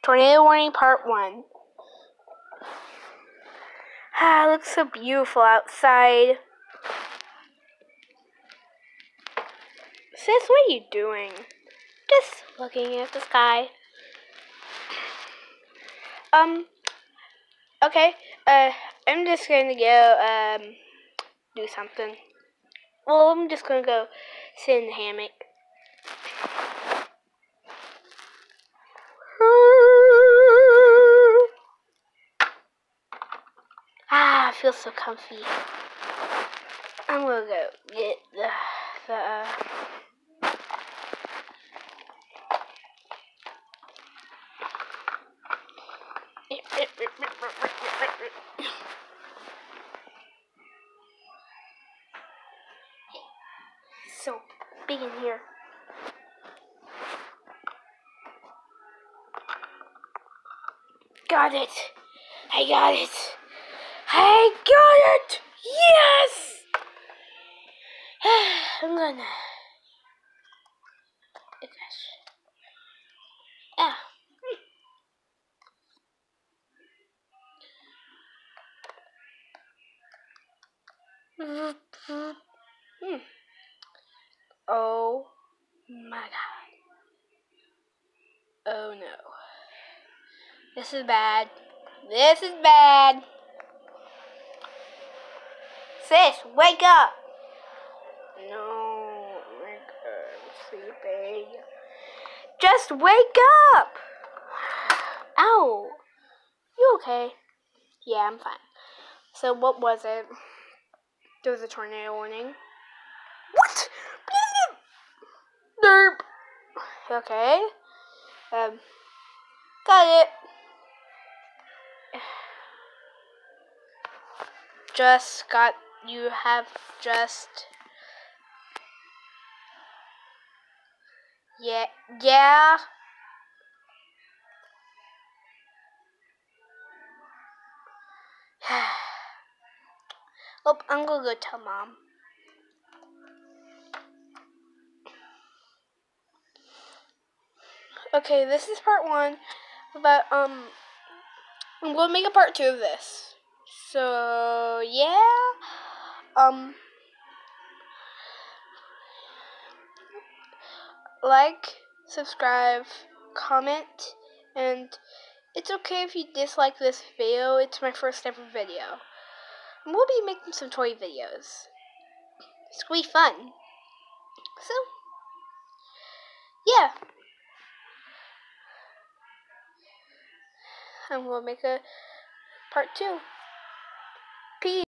Tornado warning part 1. It looks so beautiful outside. Sis, what are you doing? Just looking at the sky. Okay, I'm just gonna go, do something. Well, I'm just gonna go sit in the hammock. I feel so comfy. I'm gonna go get the It's so big in here. Got it. I got it. I got it. Yes. I'm gonna. Ah. Oh my god. Oh no. This is bad. This is bad. Sis, wake up. No, I'm sleeping. Just wake up. Ow. You okay? Yeah, I'm fine. So what was it? There was a tornado warning. What? Derp. Okay. Got it. You have just. Yeah. Oh, I'm gonna go tell Mom. Okay, this is part 1, but I'm gonna make a part 2 of this. So yeah, like, subscribe, comment, and it's okay if you dislike this video. It's my first ever video. And we'll be making some toy videos. It's gonna be fun. So yeah, I'm gonna make a part 2. Peace.